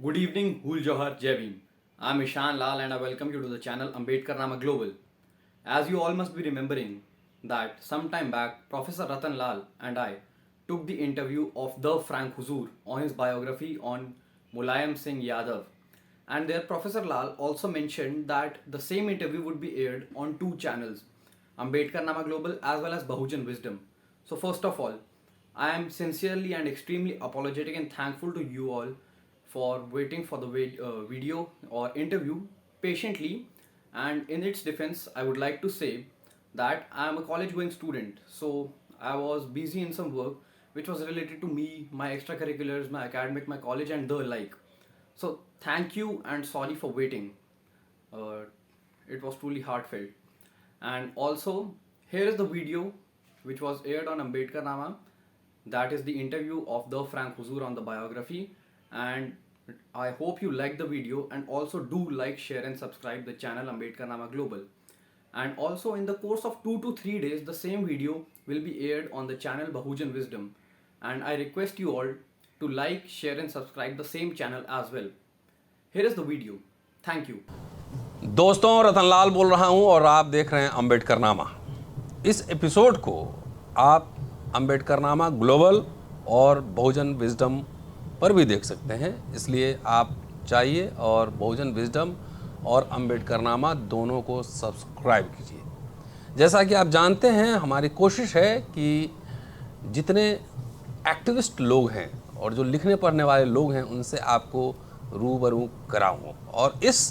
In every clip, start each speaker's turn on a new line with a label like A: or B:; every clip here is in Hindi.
A: Good evening, Hul Johar, Jai Bhim. I'm Ishan Lal and I welcome you to the channel Ambedkar Nama Global. As you all must be remembering that some time back, Professor Ratan Lal and I took the interview of the Frank Huzur on his biography on Mulayam Singh Yadav. And there Professor Lal also mentioned that the same interview would be aired on two channels, Ambedkar Nama Global as well as Bahujan Wisdom. So first of all, I am sincerely and extremely apologetic and thankful to you all for waiting for the video or interview patiently. And in its defense, I would like to say that I am a college going student, so I was busy in some work which was related to me, my extracurriculars, my academic, my college, and the like. So, thank you and sorry for waiting. Uh, it was truly heartfelt. And also, here is the video which was aired on Ambedkar Nama. That is the interview of the Frank Huzur on the biography. And I hope you like the video and also do like, share, and subscribe the channel Ambedkar Nama Global. And also, in the course of 2 to 3 days, the same video will be aired on the channel Bahujan Wisdom. And I request you all to like, share, and subscribe the same channel as well. Here is the video. Thank you.
B: दोस्तों, रतनलाल बोल रहा हूं और आप देख रहे हैं अंबेडकर नामा। इस एपिसोड को आप अंबेडकर नामा ग्लोबल और बहुजन विजडम पर भी देख सकते हैं, इसलिए आप चाहिए और बहुजन विजडम और अंबेडकर नामा दोनों को सब्सक्राइब कीजिए। जैसा कि आप जानते हैं, हमारी कोशिश है कि जितने एक्टिविस्ट लोग हैं और जो लिखने पढ़ने वाले लोग हैं उनसे आपको रूबरू कराऊं। और इस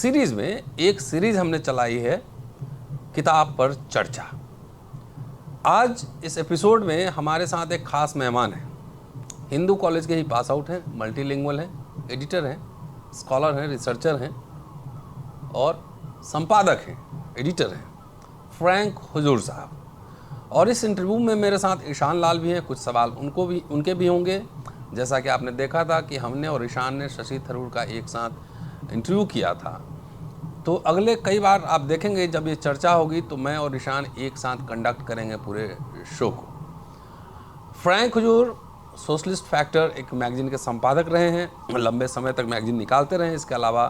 B: सीरीज़ में एक सीरीज़ हमने चलाई है किताब पर चर्चा। आज इस एपिसोड में हमारे साथ एक ख़ास मेहमान है। हिंदू कॉलेज के ही पास आउट हैं, मल्टीलिंगुअल हैं, एडिटर हैं, स्कॉलर हैं, रिसर्चर हैं और संपादक हैं, एडिटर हैं, फ्रैंक हुजूर साहब। और इस इंटरव्यू में मेरे साथ ईशान लाल भी हैं। कुछ सवाल उनके भी होंगे। जैसा कि आपने देखा था कि हमने और ईशान ने शशि थरूर का एक साथ इंटरव्यू किया था, तो अगले कई बार आप देखेंगे जब ये चर्चा होगी तो मैं और ईशान एक साथ कंडक्ट करेंगे पूरे शो को। फ्रैंक हुजूर सोशलिस्ट फैक्टर एक मैगज़ीन के संपादक रहे हैं, लंबे समय तक मैगज़ीन निकालते रहे। इसके अलावा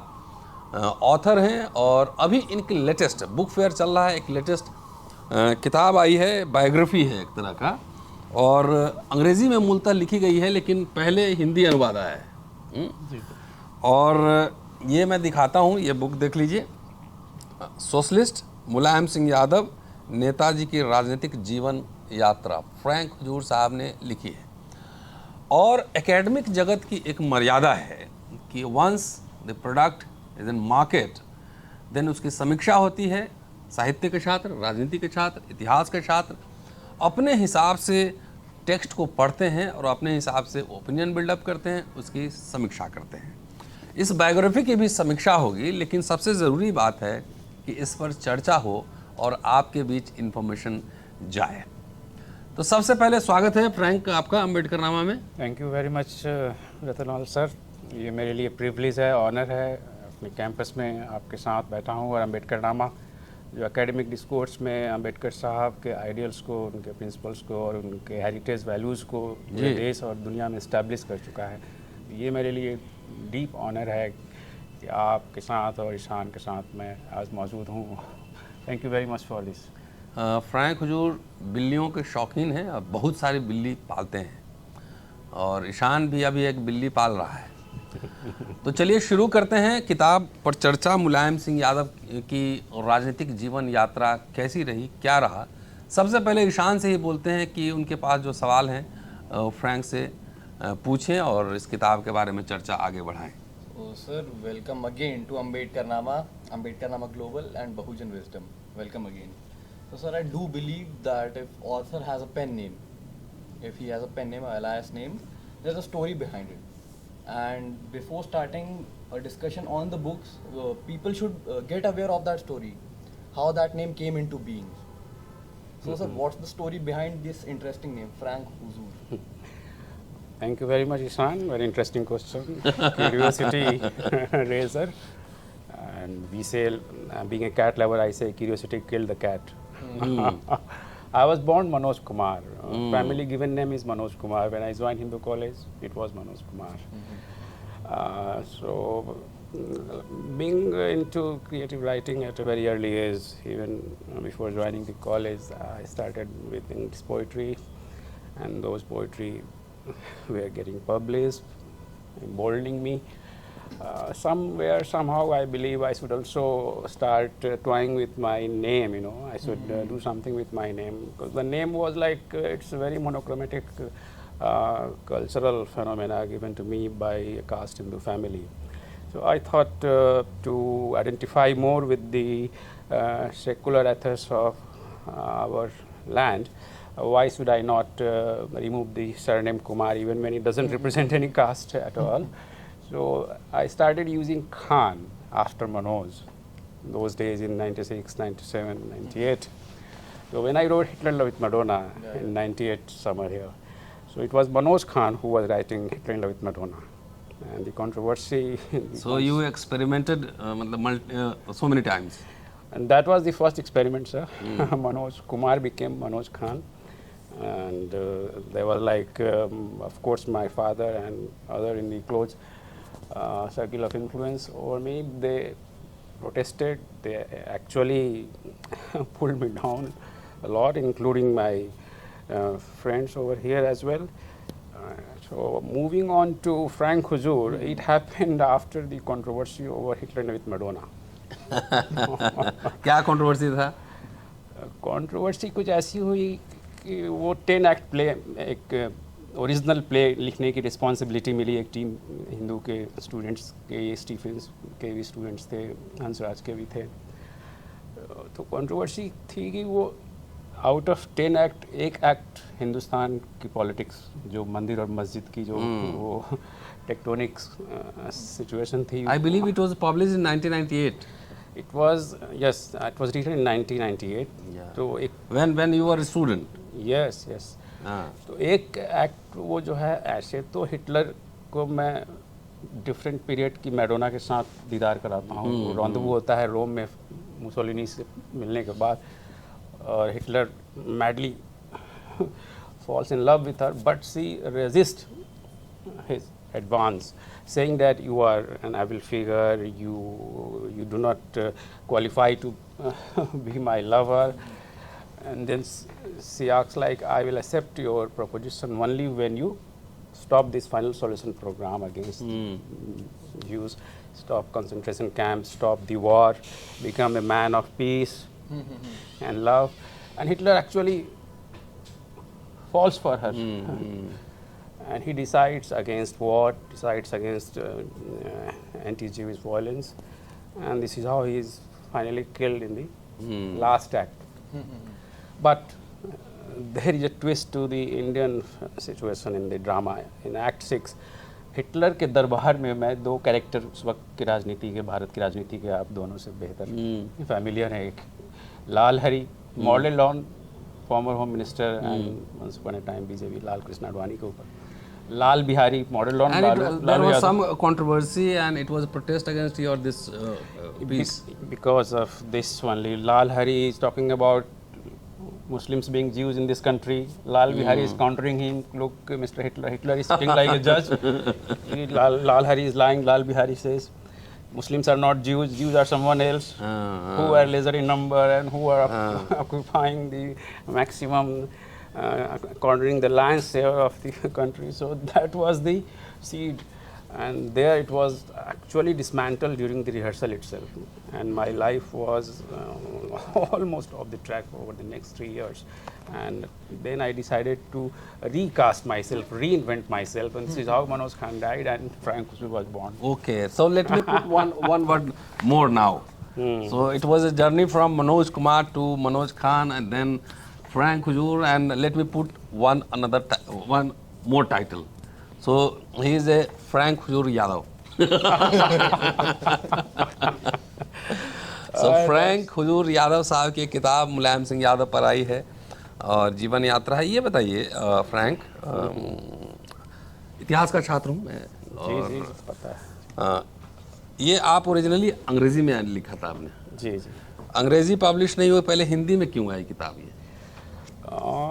B: ऑथर हैं और अभी इनकी लेटेस्ट बुक फेयर चल रहा है। एक लेटेस्ट किताब आई है, बायोग्राफी है एक तरह का, और अंग्रेज़ी में मूलतः लिखी गई है लेकिन पहले हिंदी अनुवाद आया है। और ये मैं दिखाता हूँ, ये बुक देख लीजिए। सोशलिस्ट मुलायम सिंह यादव, नेताजी की राजनीतिक जीवन यात्रा, फ्रैंक हुजूर साहब ने लिखी है। और एकेडमिक जगत की एक मर्यादा है कि once the product is in market then उसकी समीक्षा होती है। साहित्य के छात्र, राजनीति के छात्र, इतिहास के छात्र अपने हिसाब से टेक्स्ट को पढ़ते हैं और अपने हिसाब से ओपिनियन बिल्डअप करते हैं, उसकी समीक्षा करते हैं। इस बायोग्राफी की भी समीक्षा होगी, लेकिन सबसे ज़रूरी बात है कि इस पर चर्चा हो और आपके बीच इन्फॉर्मेशन जाए। तो सबसे पहले स्वागत है फ्रैंक आपका अंबेडकर नामा में।
C: Thank you very much Ratanlal sir, ये मेरे लिए प्रिविलेज है, ऑनर है अपने कैंपस में आपके साथ बैठा हूँ और अंबेडकर नामा जो एकेडमिक डिस्कोर्स में अंबेडकर साहब के आइडियल्स को, उनके प्रिंसिपल्स को और उनके हेरिटेज वैल्यूज़ को पूरे देश और दुनिया में इस्टेब्लिश कर चुका है। ये मेरे लिए डीप ऑनर है कि आपके साथ और ईशान के साथ मैं आज मौजूद हूँ। Thank you very much for this.
B: Frank हुजूर बिल्लियों के शौकीन हैं और बहुत सारी बिल्ली पालते हैं, और ईशान भी अभी एक बिल्ली पाल रहा है। तो चलिए शुरू करते हैं किताब पर चर्चा। मुलायम सिंह यादव की राजनीतिक जीवन यात्रा कैसी रही, क्या रहा। सबसे पहले ईशान से ही बोलते हैं कि उनके पास जो सवाल हैं फ्रैंक से पूछें और इस किताब के बारे में चर्चा आगे बढ़ाएं।
A: Sir, welcome again to Ambedkar Nama Global and Bahujan Wisdom. Welcome again. So sir, I do believe that if author has a pen name, if he has a pen name, or alias name, there's a story behind it. And before starting a discussion on the books, people should get aware of that story, how that name came into being. So sir, what's the story behind this interesting name, Frank Huzur?
C: Thank you very much, Ishan. Very interesting question. Curiosity raiser. And we say, being a cat lover, I say curiosity killed the cat. I was born Manoj Kumar. Family given name is Manoj Kumar. When I joined Hindu college, it was Manoj Kumar. So, being into creative writing at a very early age, even before joining the college, I started with English poetry, and those poetry were getting published, emboldening me. Somewhere, somehow, I believe I should also start toying with my name. I should do something with my name, because the name was like it's a very monochromatic cultural phenomena given to me by a caste Hindu family. So I thought to identify more with the secular ethos of our land. Why should I not remove the surname Kumar even when it doesn't represent any caste at all? So I started using Khan after Manoj, those days in 96, 97, 98. So when I wrote Hitler in Love with Madonna in 98 summer here, so it was Manoj Khan who was writing Hitler in Love with Madonna. And the controversy.
B: So you experimented so many times.
C: And that was the first experiment, sir. Manoj Kumar became Manoj Khan. And there was like, of course, my father and other in the close circle of influence over me. They protested. They actually pulled me down a lot, including my friends over here as well. So moving on to Frank Huzur, it happened after the controversy over Hitler with Madonna.
B: क्या कंट्रोवर्सी था?
C: कंट्रोवर्सी कुछ ऐसी हुई कि वो 10 एक्ट प्ले, एक ओरिजिनल प्ले लिखने की रिस्पॉन्सिबिलिटी मिली एक टीम हिंदू के स्टूडेंट्स के, स्टीफेंस के भी स्टूडेंट्स थे, हंसराज के भी थे. तो कंट्रोवर्सी थी कि वो आउट ऑफ 10 एक्ट एक एक्ट हिंदुस्तान की पॉलिटिक्स, जो मंदिर और मस्जिद की जो वो टेक्टोनिक सिचुएशन थी.
B: I believe it was published in 1998.
C: It was, yes, it was written in 1998.
B: Yeah.
C: तो एक
B: When you were a student.
C: yes. तो एक एक्ट वो जो है, ऐसे तो हिटलर को मैं डिफरेंट पीरियड की मैडोना के साथ दीदार कराता हूँ. रॉन्डवू होता है रोम में मुसोलिनी से मिलने के बाद, और Hitler madly falls in love with her, but she resists his advance, saying that you are an evil figure, you do not qualify to be my lover. And then she asks like, I will accept your proposition only when you stop this final solution program against Jews, stop concentration camps, stop the war, become a man of peace and love. And Hitler actually falls for her. And he decides against war, decides against anti-Jewish violence, and this is how he is finally killed in the last act. But there is a twist to the Indian situation in the drama. In Act 6, Hitler के दरबार में मैं दो कैरेक्टर उस वक्त की राजनीति के, भारत की राजनीति के, आप दोनों से बेहतर फैमिलियर हैं. एक लाल हरी, model lawn, former home minister and once upon a time BJP, Lal Krishna Advani के ऊपर. Lal Bihari, model lawn,
B: there was some controversy and it was a protest against your this piece.
C: Because of this only, Lal Hari is talking about Muslims being Jews in this country. Lal Bihari is countering him. Look, Mr. Hitler is sitting like a judge. Lal Hari is lying. Lal Bihari says, Muslims are not Jews. Jews are someone else who are lesser in number and who are occupying the maximum, cornering the lion's share of the country. So that was the seed. And there it was actually dismantled during the rehearsal itself. And my life was almost off the track over the next 3 years. And then I decided to recast myself, reinvent myself, and this is how Manoj Khan died and Frank Huzur was born.
B: Okay, so let me put one word more now. So it was a journey from Manoj Kumar to Manoj Khan and then Frank Huzur, and let me put one more title. So he is a Frank Huzur Yadav. So Frank हुजूर यादव साहब की किताब मुलायम सिंह यादव पर आई है और जीवन यात्रा है. ये बताइए फ्रैंक, इतिहास का छात्र हूँ मैं और
C: जी, पता है.
B: ये आप ओरिजिनली अंग्रेजी में लिखा था आपने?
C: जी.
B: अंग्रेजी पब्लिश नहीं हुई, पहले हिंदी में क्यों आई किताब ये?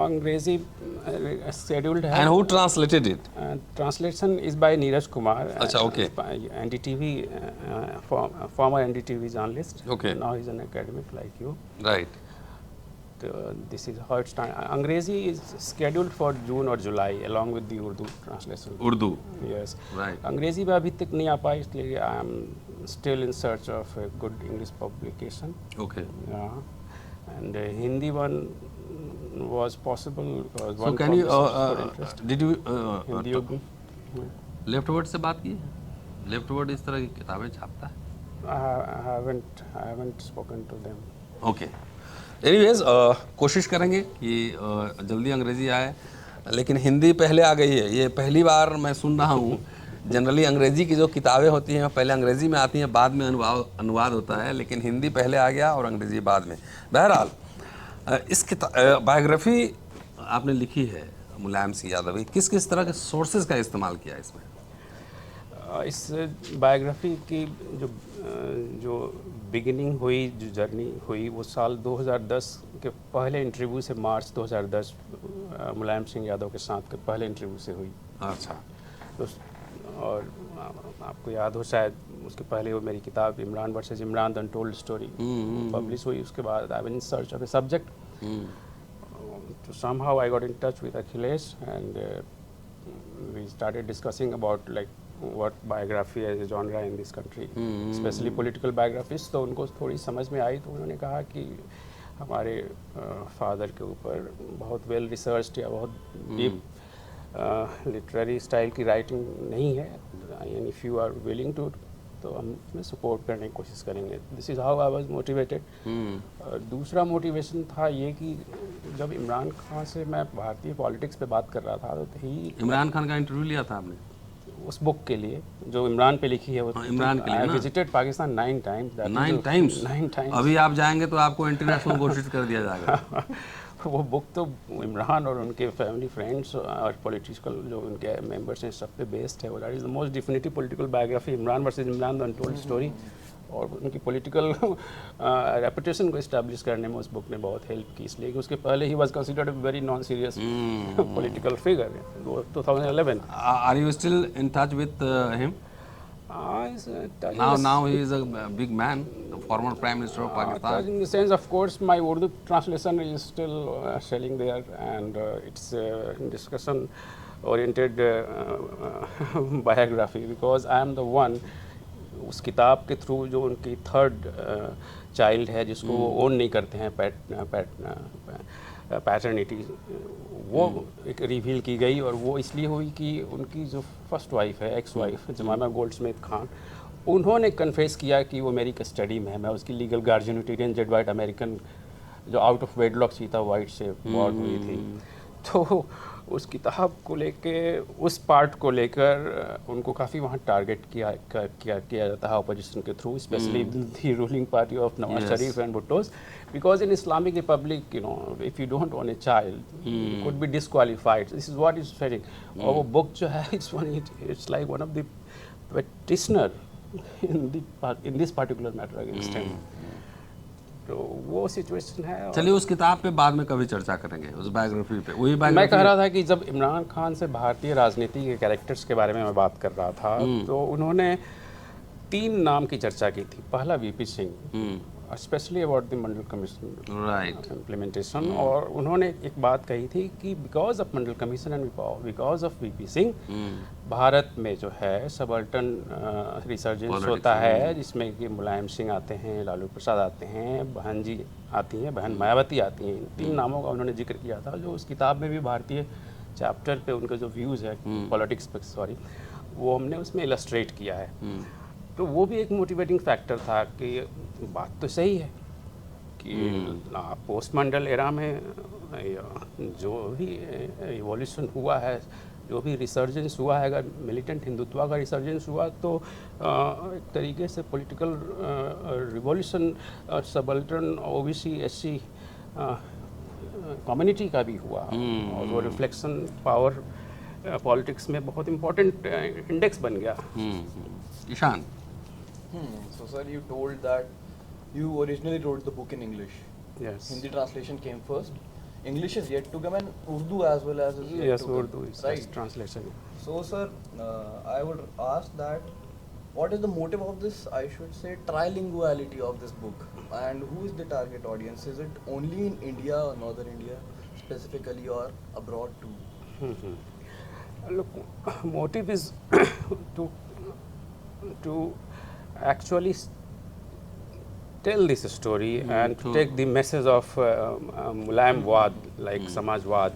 C: अंग्रेजी scheduled है.
B: And who translated it?
C: Translation is by Neeraj Kumar.
B: अच्छा, okay.
C: NDTV, former NDTV journalist.
B: Okay.
C: Now he's an academic like you.
B: Right.
C: This is how it's done. Angrezi is scheduled for June or July along with the Urdu translation.
B: Urdu.
C: Yes.
B: Right.
C: अंग्रेजी में अभी तक नहीं आ पाई, इसलिए I am still in search of a good English publication.
B: Okay.
C: Yeah. And Hindi one was possible because
B: So
C: one
B: can you
C: publisher showed interest.
B: did you
C: Hindi Urdu.
B: Left word से बात की? लेफ्ट वर्ड इस तरह की किताबें छापता है?
C: I haven't spoken to them.
B: Okay. Anyways कोशिश करेंगे कि जल्दी अंग्रेजी आए, लेकिन हिंदी पहले आ गई है. ये पहली बार मैं सुन रहा हूँ. जनरली अंग्रेजी की जो किताबें होती हैं पहले अंग्रेजी में आती हैं, बाद में अनुवाद होता है, लेकिन हिंदी पहले आ गया और अंग्रेजी बाद में. बहरहाल इस बायोग्राफी आपने लिखी है मुलायम सिंह यादव की, किस किस तरह के सोर्सेज का इस्तेमाल किया इसमें?
C: इस बायोग्राफी की जो बिगिनिंग हुई, जो जर्नी हुई, वो साल 2010 के पहले इंटरव्यू से, मार्च 2010 मुलायम सिंह यादव के साथ के पहले इंटरव्यू से हुई.
B: अच्छा.
C: तो और आपको याद हो शायद, उसके पहले वो मेरी किताब Imran versus Imran the untold story publish हुई. उसके बाद I was in search of a subject. तो somehow I got in touch with Akhilesh and we started discussing about like what biography as a genre in this country, especially political biographies. तो उनको थोड़ी समझ में आई, तो उन्होंने कहा कि हमारे फादर के ऊपर बहुत वेल रिसर्च्ड या बहुत डीप लिटरेरी स्टाइल की राइटिंग नहीं है, and if you are willing to, तो हम उसमें सपोर्ट करने की कोशिश करेंगे. This is how I was motivated. दूसरा मोटिवेशन था ये कि जब इमरान खान से मैं भारतीय पॉलिटिक्स पे बात कर रहा था, तो ही
B: इमरान खान का इंटरव्यू लिया था आपने
C: उस बुक के लिए जो इमरान पे लिखी है. वो
B: इमरान के लिए ना?
C: Visited Pakistan 9 times.
B: 9 times?
C: 9 times.
B: अभी आप जाएंगे तो आपको इंटरनेशनल घोषित कर दिया जाएगा.
C: वो बुक तो इमरान और उनके फैमिली फ्रेंड्स और पॉलिटिकल जो उनके मेंबर्स हैं सब पे बेस्ड है. वो that is the most definitive political biography, Imran versus Imran the untold story. और उनकी पॉलिटिकल रेपुटेशन को इस्टेब्लिश करने में उस बुक ने बहुत हेल्प की, इसलिए कि उसके पहले he was considered a very non serious political figure. 2011.
B: Are you still in touch with him? Now he is a big man, the former Prime Minister of Pakistan.
C: In the sense, of course, my Urdu translation is still selling there, and it's discussion oriented biography, because I am the one उस किताब के थ्रू जो उनकी थर्ड चाइल्ड है जिसको वो ओन नहीं करते हैं, पैटर्निटी, वो एक रिवील की गई. और वो इसलिए हुई कि उनकी जो फर्स्ट वाइफ है, एक्स वाइफ जमाना गोल्डस्मिथ खान, उन्होंने कन्फेस किया कि वो मेरी कस्टडी में है. मैं उसकी legal guardian, Tyrian Jade White American, जो out of wedlock Sita White से बॉर्न हुई थी. तो उस किताब को लेके, उस पार्ट को लेकर उनको काफ़ी वहाँ टारगेट किया जाता है अपोजिशन के through, specially the ruling party of Nawaz Sharif and Bhuttos, because in Islamic republic, you know, if you don't own a child you could be disqualified. This is what is faring. और वो बुक जो है, it's like one of the petitioner in this particular matter against him. तो वो सिचुएशन है.
B: चलिए उस किताब पे बाद में कभी चर्चा करेंगे, उस बायोग्राफी पे. वही बायोग्राफी
C: मैं कह रहा था कि जब इमरान खान से भारतीय राजनीति के कैरेक्टर्स के बारे में मैं बात कर रहा था, तो उन्होंने 3 नाम की चर्चा की थी. पहला VP Singh, specially about the Mandal commission implementation. और उन्होंने एक बात कही थी कि because of Mandal commission and because of VP Singh, Bharat में जो है सबल्टन रिसर्जेंस होता है, जिसमें कि मुलायम सिंह आते हैं, लालू प्रसाद आते हैं, बहन जी आती हैं, बहन मायावती आती हैं. 3 नामों का उन्होंने जिक्र किया था, जो उस किताब में भी भारतीय चैप्टर पे उनके जो व्यूज़ है पॉलिटिक्स पे, सॉरी, वो हमने उसमें इलस्ट्रेट किया है. तो वो भी एक मोटिवेटिंग फैक्टर था कि बात तो सही है कि पोस्ट मंडल एरा में जो भी इवोल्यूशन हुआ है, जो भी रिसर्जेंस हुआ है, अगर मिलिटेंट हिंदुत्व का रिसर्जेंस हुआ, तो एक तरीके से political revolution subaltern OBC SC community का भी हुआ. और वो रिफ्लेक्शन पावर पॉलिटिक्स में बहुत इम्पोर्टेंट इंडेक्स बन गया.
B: Ishan.
A: So sir, you told that you originally wrote the book in English.
C: Yes.
A: Hindi translation came first.
D: English is yet to come and Urdu as well as is yet
C: Yes,
D: to come,
C: Urdu is
D: right?
C: translation.
D: So, sir, I would ask that what is the motive of this, I should say, trilinguality of this book, and who is the target audience? Is it only in India or Northern India specifically, or abroad too?
C: Look, motive is to actually tell this story and to take the message of Mulayamwad, like Samajwad,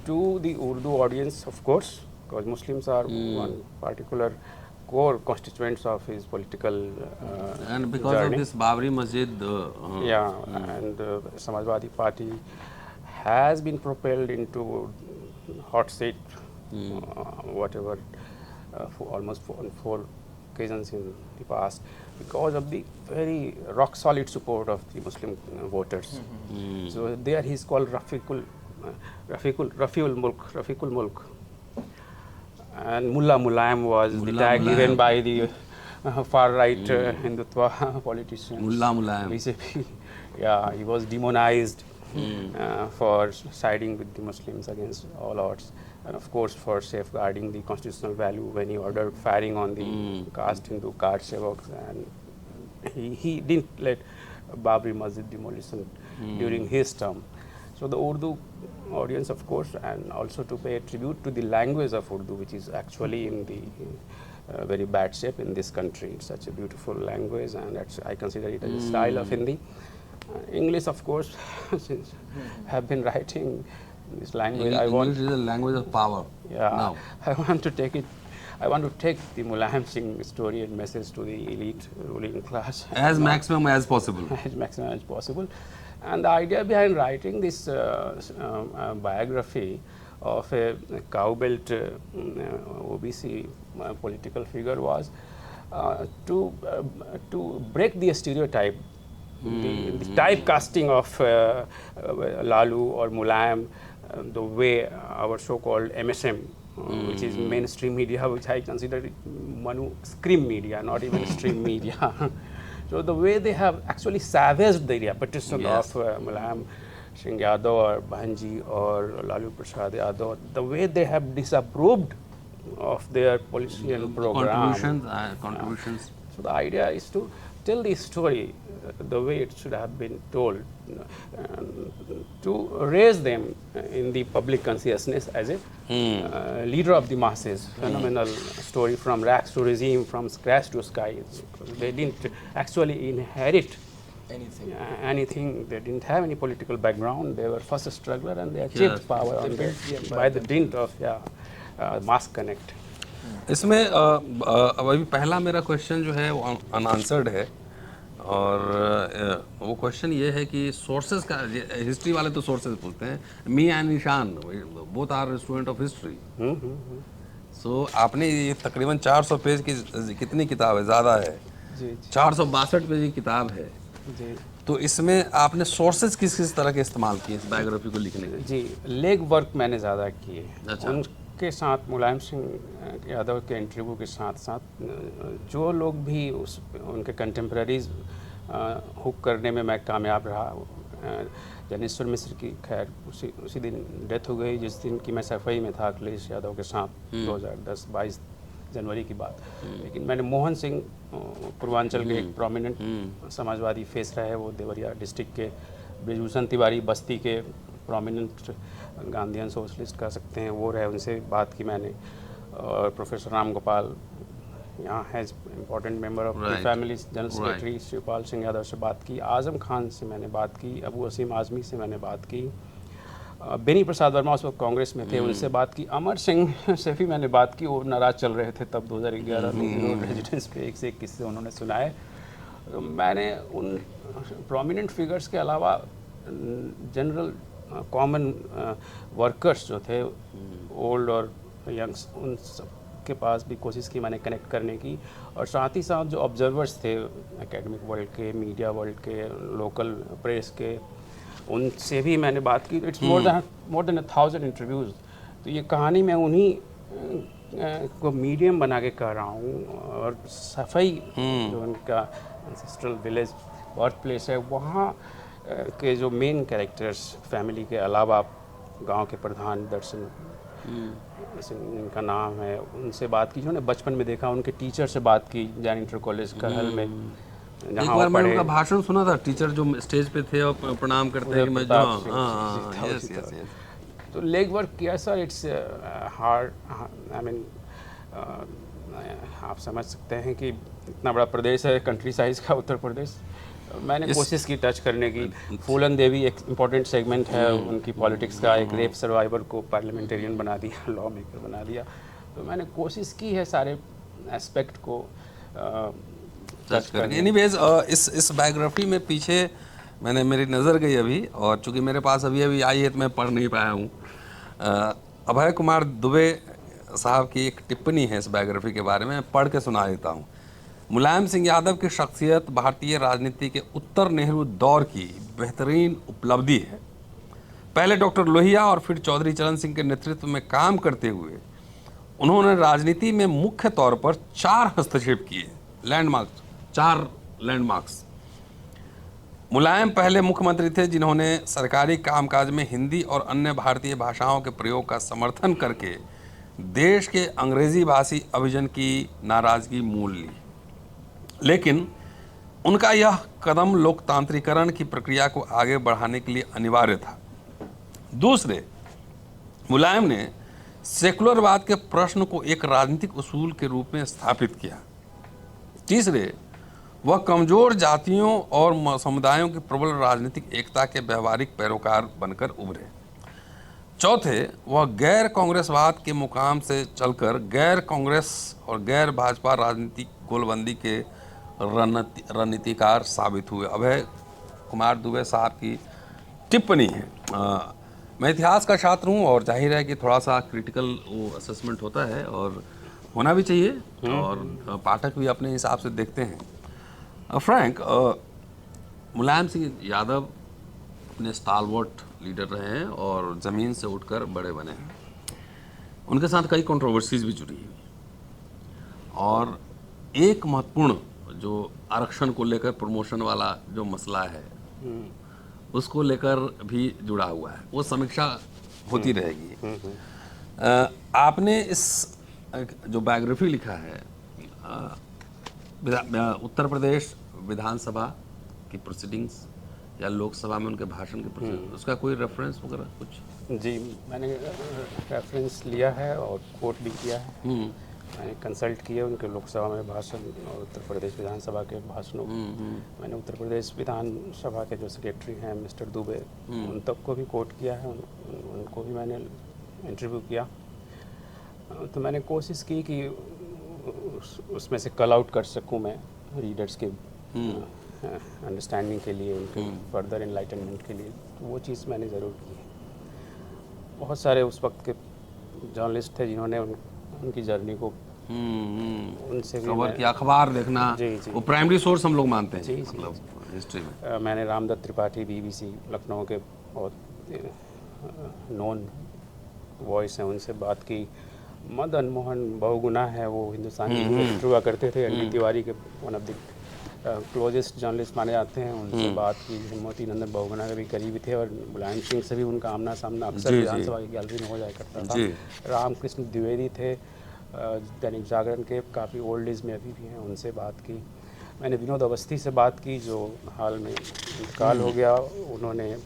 C: to the Urdu audience, of course, because Muslims are one particular core constituents of his political
B: And because
C: journey.
B: of this Babri Masjid,
C: Yeah, and Samajwadi Party has been propelled into hot seat, whatever, for almost on 4 occasions in the past, because of the very rock solid support of the Muslim voters. So there he is called Rafiul Mulk. And Mullah Mulayam was the
B: Mullah
C: tag
B: Mulayam.
C: given by the far right Hindutva politicians.
B: Mullah Mulayam.
C: BJP. Yeah, he was demonized for siding with the Muslims against all odds, and of course for safeguarding the constitutional value when he ordered firing on the caste Hindu card sevaks, and he didn't let Babri Masjid demolition during his term. So the Urdu audience, of course, and also to pay tribute to the language of Urdu, which is actually in the very bad shape in this country. It's such a beautiful language, and that's, I consider it as a style of Hindi. English, of course, since have been writing this language.
B: English is a language of power.
C: Yeah,
B: Now,
C: I want to take it. I want to take the Mulayam Singh story and message to the elite ruling class
B: as maximum as possible.
C: as maximum as possible. And the idea behind writing this biography of a cowbelt OBC political figure was to break the stereotype, the typecasting of Lalu or Mulayam, the way our so-called MSM, which is mainstream media, which I consider scream media, not even stream media. So the way they have actually savaged the reputation
B: Yes.
C: of Mulayam Singh Yadav or Bhanji or Lalu Prasad Yadav, the way they have disapproved of their political program.
B: Contributions.
C: So the idea is to tell the story the way it should have been told, to raise them in the public consciousness as a leader of the masses. Phenomenal story from rags to regime, from scratch to sky. They didn't actually inherit anything. They didn't have any political background. They were first a struggler, and they achieved
B: Yes.
C: power on by the dint of mass connect.
B: इसमें अब अभी पहला मेरा क्वेश्चन जो है वो अनआंसर्ड है, और वो क्वेश्चन ये है कि सोर्सेज का, हिस्ट्री वाले तो सोर्सेज पूछते हैं, me and Nishan both are student of history, so आपने ये तकरीबन 400 पेज की कितनी किताब है, ज़्यादा है,
C: जी
B: 462 पेज की किताब है,
C: जी
B: तो इसमें आपने सोर्सेज किस किस तरह के इस्तेमाल किए इस बायोग्राफी को लिखने के?
C: जी लेग वर्क मैंने ज़्यादा किए।
B: अच्छा।
C: उनके साथ मुलायम सिंह यादव के इंटरव्यू के साथ साथ जो लोग भी उनके कंटेम्प्रेरीज हुक करने में मैं कामयाब रहा। जनेश्वर मिश्र की खैर उसी दिन डेथ हो गई जिस दिन की मैं सफाई में था अखिलेश यादव के साथ 2010-22 जनवरी की बात। लेकिन मैंने मोहन सिंह पूर्वांचल के एक प्रोमिनेंट समाजवादी फेस रहे, वो देवरिया डिस्ट्रिक्ट के, ब्रिजभूषण तिवारी बस्ती के प्रोमिनेंट गांधीयन सोशलिस्ट कह सकते हैं, वो रहे, उनसे बात की मैंने। और प्रोफेसर राम गोपाल यहाँ है important member of the family, general secretary Shivpal Singh Yadav से बात की, आजम खान से मैंने बात की, अबू वसीम आजमी से मैंने बात की, बेनी प्रसाद वर्मा उस वक्त कांग्रेस में थे, उनसे बात की, अमर सिंह से भी मैंने बात की, वो नाराज़ चल रहे थे तब 2011 में रेजिडेंस पे एक से एक किस्से उन्होंने सुनाए। तो मैंने उन प्रोमिनेंट फिगर्स के अलावा जनरल कॉमन वर्कर्स जो थे, ओल्ड और यंग्स, उन सब के पास भी कोशिश की मैंने कनेक्ट करने की, और साथ ही साथ जो ऑब्जर्वर्स थे एकेडमिक वर्ल्ड के, मीडिया वर्ल्ड के, लोकल प्रेस के, उनसे भी मैंने बात की। It's more than 1000 interviews. तो ये कहानी मैं उन्हीं को मीडियम बना के कह रहा हूँ। और सफाई जो उनका एंसेस्ट्रल विलेज बर्थ प्लेस है, वहाँ के जो मेन कैरेक्टर्स फैमिली के अलावा गांव के प्रधान दर्शन इनका नाम है, उनसे बात की, जिन्होंने बचपन में देखा, उनके टीचर से बात की जैन इंटर कॉलेज करहल में
B: एक
C: जहाँ
B: बार
C: वो
B: मैंने
C: पढ़े।
B: उनका भाषण सुना था, टीचर जो स्टेज पे थे और प्रणाम करते हैं कि मैं जो
C: प्रताप सिंह
B: हाँ
C: जी,
B: यस
C: जी,
B: यस
C: जी।
B: यस
C: तो लेग वर्क किया sir, it's hard, I mean आप समझ सकते हैं कि इतना बड़ा प्रदेश है, कंट्री साइज का उत्तर प्रदेश। मैंने कोशिश की टच करने की। फूलन देवी एक इम्पॉर्टेंट सेगमेंट है उनकी पॉलिटिक्स का, एक रेप सर्वाइवर को पार्लियामेंटेरियन बना दिया, लॉ मेकर बना दिया। तो मैंने कोशिश की है सारे एस्पेक्ट को
B: टच करके। एनीवेज इस बायोग्राफी में पीछे मेरी नज़र गई अभी, और चूंकि मेरे पास अभी आई है तो मैं पढ़ नहीं पाया हूँ। अभय कुमार दुबे साहब की एक टिप्पणी है इस बायोग्राफी के बारे में, पढ़ के सुना देता हूँ। मुलायम सिंह यादव की शख्सियत भारतीय राजनीति के उत्तर नेहरू दौर की बेहतरीन उपलब्धि है। पहले डॉक्टर लोहिया और फिर चौधरी चरण सिंह के नेतृत्व में काम करते हुए उन्होंने राजनीति में मुख्य तौर पर 4 हस्तक्षेप किए, लैंडमार्क्स, 4 लैंडमार्क्स। मुलायम पहले मुख्यमंत्री थे जिन्होंने सरकारी कामकाज में हिंदी और अन्य भारतीय भाषाओं के प्रयोग का समर्थन करके देश के अंग्रेजी भाषी अभिजन की नाराजगी मोल ली, लेकिन उनका यह कदम लोकतांत्रिकरण की प्रक्रिया को आगे बढ़ाने के लिए अनिवार्य था। दूसरे, मुलायम ने सेकुलरवाद के प्रश्न को एक राजनीतिक उसूल के रूप में स्थापित किया। तीसरे, वह कमजोर जातियों और समुदायों की प्रबल राजनीतिक एकता के व्यवहारिक पैरोकार बनकर उभरे। चौथे, वह गैर कांग्रेसवाद के मुकाम से चलकर गैर कांग्रेस और गैर भाजपा राजनीतिक गोलबंदी के रणनीतिकार साबित हुए। अभय कुमार दुबे साहब की टिप्पणी है। मैं इतिहास का छात्र हूँ और जाहिर है कि थोड़ा सा क्रिटिकल वो असेसमेंट होता है और होना भी चाहिए, और पाठक भी अपने हिसाब से देखते हैं। फ्रैंक, मुलायम सिंह यादव अपने स्टालवर्ट लीडर रहे हैं और ज़मीन से उठकर बड़े बने हैं। उनके साथ कई कंट्रोवर्सीज भी जुड़ी हुई, और एक महत्वपूर्ण जो आरक्षण को लेकर प्रमोशन वाला जो मसला है उसको लेकर भी जुड़ा हुआ है, वो समीक्षा होती रहेगी। आपने इस जो बायोग्राफी लिखा है उत्तर प्रदेश विधानसभा की प्रोसीडिंग्स या लोकसभा में उनके भाषण के प्रोसीडिंग्स, उसका कोई रेफरेंस वगैरह कुछ?
C: जी, मैंने रेफरेंस लिया है और कोट भी किया है। मैंने कंसल्ट किए उनके लोकसभा में भाषण और उत्तर प्रदेश विधानसभा के भाषणों। मैंने उत्तर प्रदेश विधानसभा के जो सेक्रेटरी हैं मिस्टर दुबे, उन तक को भी कोट किया है, उनको भी मैंने इंटरव्यू किया। तो मैंने कोशिश की कि उसमें से कल आउट कर सकूं मैं रीडर्स के अंडरस्टैंडिंग के लिए, उनके फर्दर इनलाइटनमेंट के लिए। तो वो चीज़ मैंने ज़रूर की है। बहुत सारे उस वक्त के जर्नलिस्ट थे जिन्होंने उनकी जर्नी को उनसे भी
B: कवर किया। अखबार देखना
C: जी।
B: वो प्राइमरी सोर्स हम लोग मानते हैं
C: जी,
B: मतलब हिस्ट्री में।
C: मैंने रामदत्त त्रिपाठी BBC लखनऊ के बहुत नॉन वॉइस हैं, उनसे बात की। मदन मोहन बहुगुना है, वो हिंदुस्तान की एडिटर हुआ करते थे, एल तिवारी के one of the closest journalist माने जाते हैं। उनसे बात की। हिम्मती नंदन बहुगुना के भी करीबी थे, और मुलायम सिंह से भी उनका आमना सामना अक्सर विधानसभा की गैलरी में हो जाया करता था। रामकृष्ण द्विवेदी थे दैनिक जागरण के, काफ़ी ओल्ड एज में अभी भी हैं, उनसे बात की। मैंने विनोद अवस्थी से बात की जो हाल में इंतकाल हो गया। उन्होंने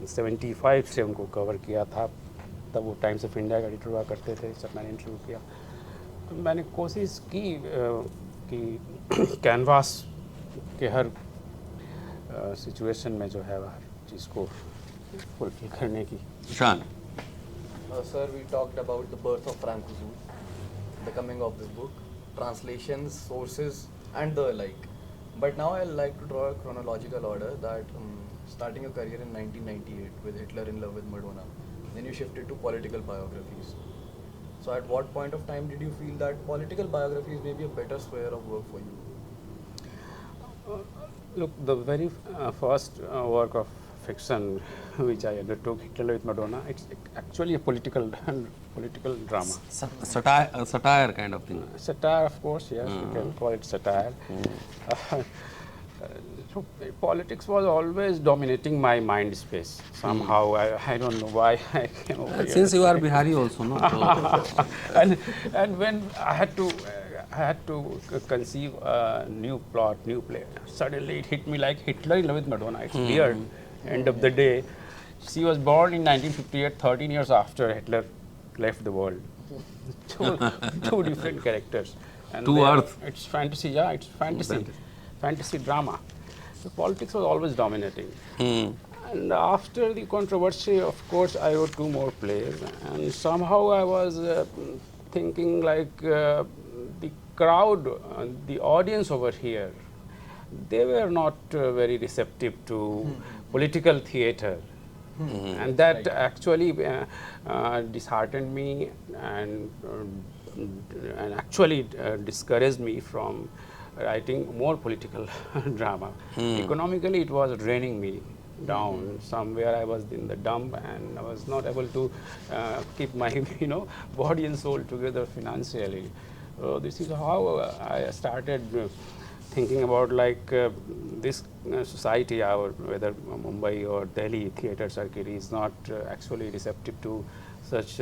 C: 75 से उनको कवर किया था, तब वो टाइम्स ऑफ इंडिया का एडिटर हुआ करते थे, जब मैंने इंटरव्यू किया। तो मैंने कोशिश की कि कैनवास के हर सिचुएशन में जो है हर चीज़ को फुलफिल करने की।
B: शान,
D: Sir, we talked about the birth of Frank Huzur, the coming of this book, translations, sources, and the like. But now I'd like to draw a chronological order that starting your career in 1998 with Hitler in Love with Madonna, then you shifted to political biographies. So at what point of time did you feel that political biographies may be a better sphere of work for you?
C: Look, the very first work of fiction which I undertook, Hitler with Madonna, it's actually a political drama.
B: satire kind of thing.
C: Satire, of course, yes, you can call it satire. So politics was always dominating my mind space. Somehow, I don't know why I came over here.
B: Since you are Bihari also, no? So,
C: And when I had to conceive a new plot, new play, suddenly it hit me like Hitler in love with Madonna. It's weird. End of the day, she was born in 1958, 13 years after Hitler left the world. Two different characters. And
B: Two Earth.
C: It's fantasy, yeah, it's fantasy drama. So politics was always dominating. And after the controversy, of course, I wrote 2 more plays, and somehow I was thinking like the crowd, the audience over here, they were not very receptive to political theater. And that actually disheartened me and actually discouraged me from writing more political drama. Economically, it was draining me down. Somewhere I was in the dump and I was not able to keep my body and soul together financially. So this is how I started thinking about like this society, our whether Mumbai or Delhi theatre circuit is not actually receptive to such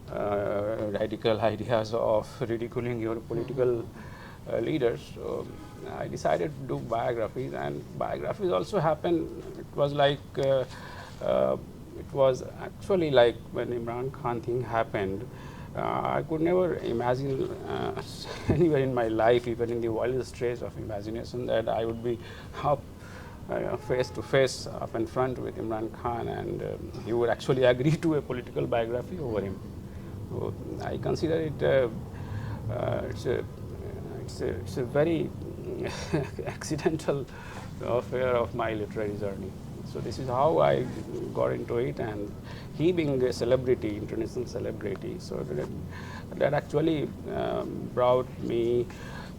C: radical ideas of ridiculing your political leaders. So I decided to do biographies, and biographies also happened. It was like it was actually like when Imran Khan thing happened. I could never imagine anywhere in my life, even in the wildest stretch of imagination, that I would be up face to face, up in front with Imran Khan, and he would actually agree to a political biography over him. So I consider it it's a very accidental affair of my literary journey. So this is how I got into it, and he being a celebrity, international celebrity, so that actually brought me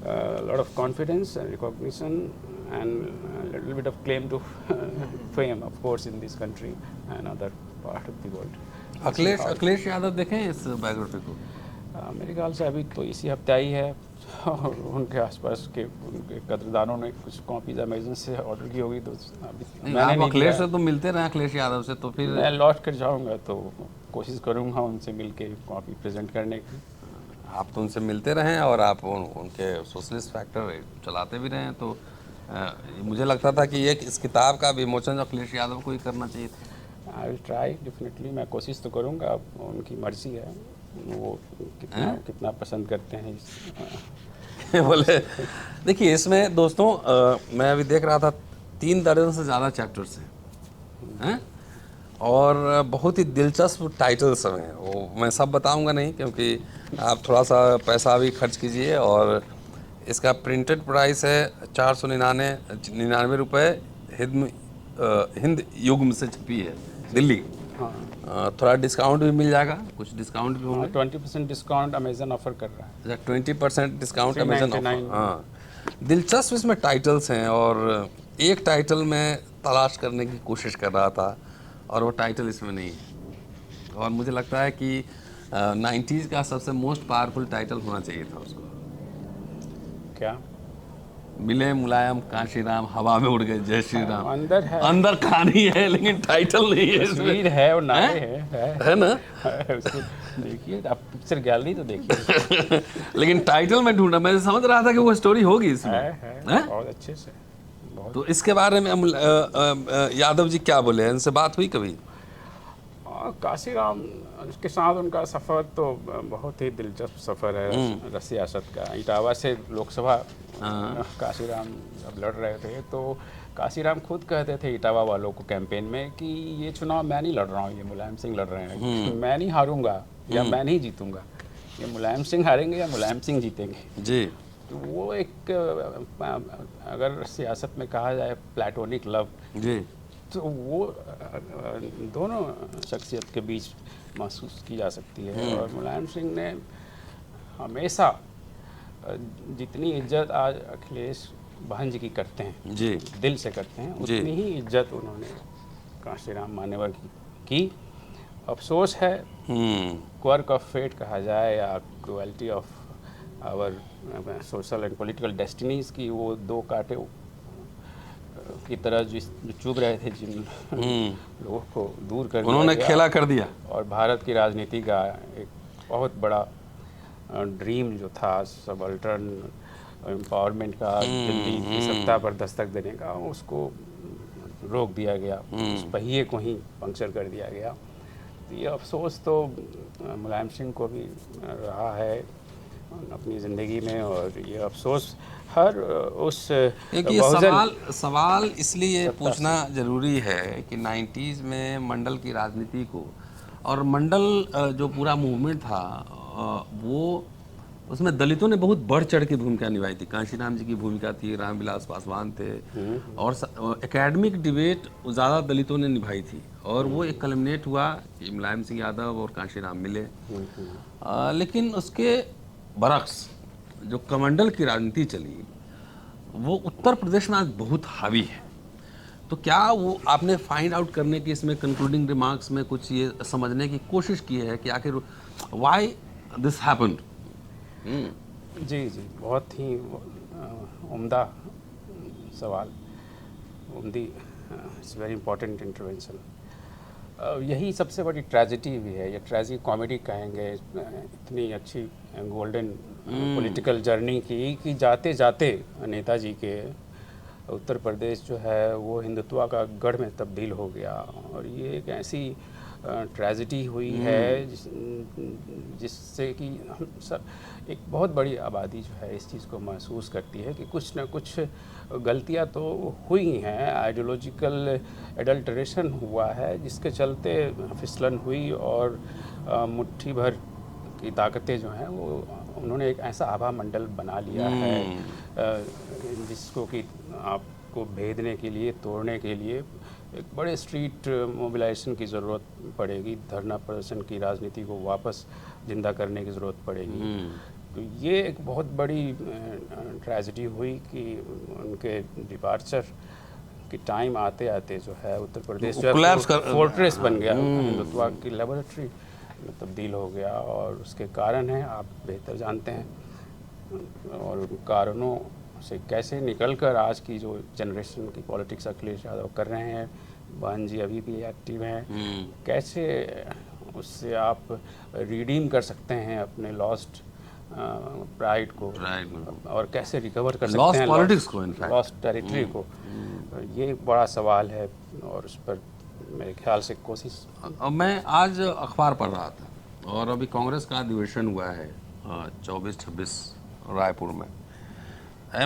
C: a lot of confidence and recognition and a little bit of claim to fame, of course, in this country and other part of the world.
B: Akhilesh Yadav देखें इस बायोग्राफी को?
C: मेरे ख्याल से अभी तो इसी हफ्ते आई है और उनके आसपास के उनके कदरदानों ने कुछ कॉपीज अमेजन से ऑर्डर की होगी, तो अभी
B: आप अखिलेश से तो मिलते रहे, अखिलेश यादव से, तो फिर
C: मैं लौट कर जाऊंगा तो कोशिश करूंगा उनसे मिलके कॉपी प्रेजेंट करने की।
B: आप तो उनसे मिलते रहें और आप उनके सोशलिस्ट फैक्टर चलाते भी रहें, तो मुझे लगता था कि इस किताब का विमोचन अखिलेश यादव को ही करना चाहिए था।
C: आई विल ट्राई डेफिनेटली, मैं कोशिश तो करूंगा, उनकी मर्जी है, वो कितना पसंद करते हैं
B: बोले देखिए इसमें दोस्तों मैं अभी देख रहा था 3 दर्जन से ज़्यादा चैप्टर्स हैं और बहुत ही दिलचस्प टाइटल्स हैं। वो मैं सब बताऊंगा नहीं, क्योंकि आप थोड़ा सा पैसा भी खर्च कीजिए, और इसका प्रिंटेड प्राइस है 499 रुपये, हिंद युग्म से छपी है, दिल्ली। थोड़ा डिस्काउंट भी मिल जाएगा, कुछ डिस्काउंट भी होंगे।
C: 20% डिस्काउंट अमेजन ऑफर कर रहा है।
B: 20% डिस्काउंट अमेजन ऑफर। हाँ, दिलचस्प इसमें टाइटल्स हैं, और एक टाइटल मैं तलाश करने की कोशिश कर रहा था और वो टाइटल इसमें नहीं है, और मुझे लगता है कि 90s का सबसे मोस्ट पावरफुल टाइटल होना चाहिए था उसको।
C: क्या?
B: मिले मुलायम काशीराम, हवा में उड़ गए जय श्री राम।
C: अंदर है,
B: अंदर कहानी है लेकिन टाइटल नहीं है इसमें।
C: तस्वीर है और नारे
B: है ना?
C: उसको देखिए, आप पिक्चर गैलरी तो देखिए।
B: लेकिन टाइटल में ढूंढा, मैं समझ रहा था कि वो स्टोरी होगी इसमें।
C: है? बहुत अच्छे से।
B: तो इसके बारे में यादव जी क्या बोले, इनसे बात हुई कभी?
C: काशीराम के साथ उनका सफ़र तो बहुत ही दिलचस्प सफ़र है सियासत का। इटावा से लोकसभा काशीराम जब लड़ रहे थे, तो काशीराम खुद कहते थे इटावा वालों को कैंपेन में कि ये चुनाव मैं नहीं लड़ रहा हूँ, ये मुलायम सिंह लड़ रहे हैं, मैं नहीं हारूंगा या मैं नहीं जीतूंगा, ये मुलायम सिंह हारेंगे या मुलायम सिंह जीतेंगे जी। तो वो एक अगर सियासत में कहा जाए प्लेटोनिक लव जी, तो वो दोनों शख्सियत के बीच महसूस की जा सकती है। और मुलायम सिंह ने हमेशा जितनी इज्जत आज अखिलेश बहन जी की करते हैं जी, दिल से करते हैं, उतनी ही इज्जत उन्होंने काशीराम मानेवर की। अफसोस है, क्वर्क ऑफ फेट कहा जाए या cruelty of our social and political destinies की, वो 2 कांटे की तरह जो चुभ रहे थे जिन लोगों को दूर कर दिया
B: उन्होंने
C: गया।
B: खेला कर दिया।
C: और भारत की राजनीति का एक बहुत बड़ा ड्रीम जो था सबअल्टर्न एम्पावरमेंट का, दिल्ली की सत्ता पर दस्तक देने का, उसको रोक दिया गया, उस पहिए को ही पंक्चर कर दिया गया। तो ये अफसोस तो मुलायम सिंह को भी रहा है अपनी ज़िंदगी में, और ये अफसोस हर उस
B: क्योंकि ये सवाल इसलिए पूछना ज़रूरी है कि 90s में मंडल की राजनीति को, और मंडल जो पूरा मूवमेंट था वो, उसमें दलितों ने बहुत बढ़ चढ़ के भूमिका निभाई थी। कांशीराम जी की भूमिका थी, रामविलास पासवान थे, और एकेडमिक डिबेट ज़्यादा दलितों ने निभाई थी, और वो एक कलमिनेट हुआ कि मुलायम सिंह यादव और कांशीराम मिले। लेकिन उसके बरक्स जो कमंडल की राजनीति चली वो उत्तर प्रदेश में आज बहुत हावी है। तो क्या वो आपने फाइंड आउट करने की, इसमें कंक्लूडिंग रिमार्क्स में कुछ ये समझने की कोशिश की है कि आखिर व्हाई दिस हैपेंड?
C: जी जी, बहुत ही उम्दा सवाल, उम्दी, इट्स वेरी इंपॉर्टेंट इंटरवेंशन। यही सबसे बड़ी ट्रेजिडी भी है, या ट्रेजिक कॉमेडी कहेंगे, इतनी अच्छी गोल्डन पॉलिटिकल जर्नी की कि जाते जाते नेताजी के उत्तर प्रदेश जो है वो हिंदुत्व का गढ़ में तब्दील हो गया। और ये एक ऐसी ट्रेजिडी हुई है जिससे कि हम सब, एक बहुत बड़ी आबादी जो है इस चीज़ को महसूस करती है कि कुछ न कुछ गलतियां तो हुई हैं, आइडियोलॉजिकल एडल्टरेशन हुआ है जिसके चलते फिसलन हुई, और मुट्ठी भर की ताकतें जो हैं वो उन्होंने एक ऐसा आभा मंडल बना लिया है जिसको कि आपको भेदने के लिए, तोड़ने के लिए एक बड़े स्ट्रीट मोबिलाइजेशन की ज़रूरत पड़ेगी, धरना प्रदर्शन की राजनीति को वापस जिंदा करने की ज़रूरत पड़ेगी। तो ये एक बहुत बड़ी ट्रेजिडी हुई कि उनके डिपार्चर कि टाइम आते आते जो है उत्तर प्रदेश जो है फोर्ट्रेस बन गया, हिंदुत्व की लेबोरेटरी में तब्दील हो गया। और उसके कारण हैं आप बेहतर जानते हैं, और उन कारणों से कैसे निकलकर आज की जो जनरेशन की पॉलिटिक्स अखिलेश यादव कर रहे हैं, बहन जी अभी भी एक्टिव हैं, कैसे उससे आप रिडीम कर सकते हैं अपने लॉस्ट प्राइड को, और कैसे रिकवर कर सकते हैं
B: पॉलिटिक्स को, इनफैक्ट
C: लॉस्ट टेरिटरी को। ये एक बड़ा सवाल है, और उस पर मेरे ख्याल से कोशिश।
B: मैं आज अखबार पढ़ रहा था, और अभी कांग्रेस का अधिवेशन हुआ है 24-26 रायपुर में।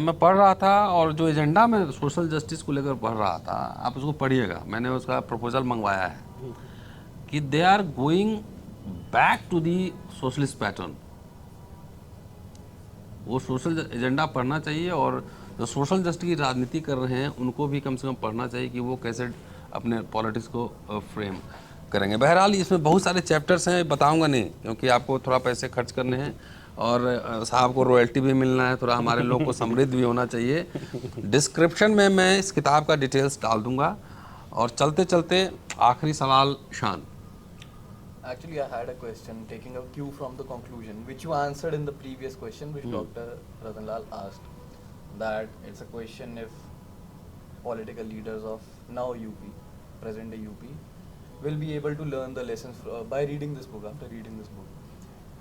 B: मैं पढ़ रहा था, और जो एजेंडा में सोशल जस्टिस को लेकर पढ़ रहा था, आप उसको पढ़िएगा, मैंने उसका प्रपोजल मंगवाया है कि they are going back to the socialist pattern. वो सोशल एजेंडा पढ़ना चाहिए, और जो सोशल जस्टिस की राजनीति कर रहे हैं उनको भी कम से कम पढ़ना चाहिए कि वो कैसे अपने पॉलिटिक्स को फ्रेम करेंगे। बहरहाल इसमें बहुत सारे चैप्टर्स हैं, बताऊंगा नहीं क्योंकि आपको थोड़ा पैसे खर्च करने हैं, और साहब को रॉयल्टी भी मिलना है, थोड़ा हमारे लोग को समृद्ध भी होना चाहिए। डिस्क्रिप्शन में मैं इस किताब का डिटेल्स डाल दूंगा। और चलते चलते आखिरी सवाल शान।
D: Actually, I had a question taking a cue from the conclusion, which you answered in the previous question, which Dr. Ratan Lal asked. That it's a question if political leaders of now UP, present day UP, will be able to learn the lessons by reading this book, after reading this book.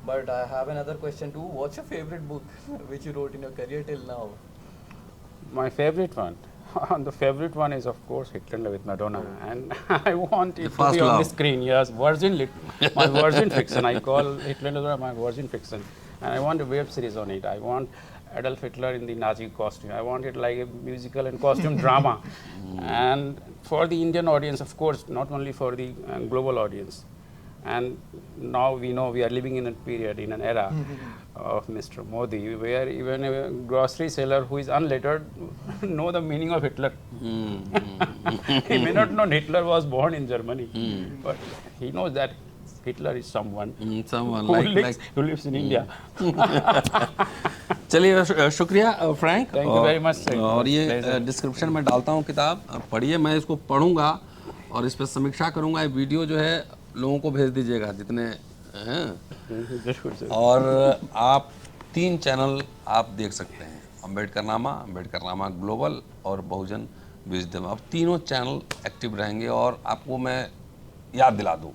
D: But I have another question too. What's your favorite book which you wrote in your career till now?
C: My favorite one. The favorite one is of course Hitler with Madonna, and I want it to be on the screen. Yes, my virgin fiction. I call Hitler with Madonna my virgin fiction, and I want a web series on it. I want Adolf Hitler in the Nazi costume. I want it like a musical and costume drama, and for the Indian audience, of course, not only for the global audience. And now we know we are living in a period, in an era of Mr. Modi, where even a grocery seller who is unlettered know the meaning of Hitler. He may not know Hitler was born in Germany, but he knows that Hitler is someone who lives in India.
B: चलिए शुक्रिया Frank,
C: Thank you very much, sir.
B: और ये डिस्क्रिप्शन में डालता हूँ किताब, पढ़िए। मैं इसको पढ़ूंगा और इस पर समीक्षा करूंगा। ये वीडियो जो है लोगों को भेज दीजिएगा जितने हैं, और आप 3 चैनल आप देख सकते हैं, अम्बेडकरनामा, अम्बेडकरनामा ग्लोबल और बहुजन विजडम, अब तीनों चैनल एक्टिव रहेंगे। और आपको मैं याद दिला दूं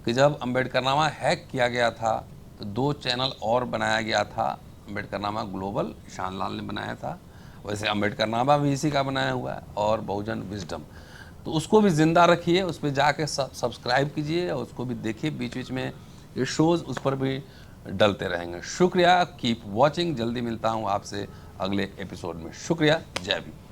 B: कि जब अम्बेडकरनामा हैक किया गया था तो 2 चैनल और बनाया गया था। अम्बेडकरनामा ग्लोबल ईशान लाल ने बनाया था, वैसे अम्बेडकरनामा भी इसी का बनाया हुआ है, और बहुजन विजडम, तो उसको भी ज़िंदा रखिए, उस पर जाके सब्सक्राइब कीजिए और उसको भी देखिए। बीच बीच में ये शोज़ उस पर भी डलते रहेंगे। शुक्रिया, कीप वॉचिंग। जल्दी मिलता हूँ आपसे अगले एपिसोड में। शुक्रिया, जय भीम।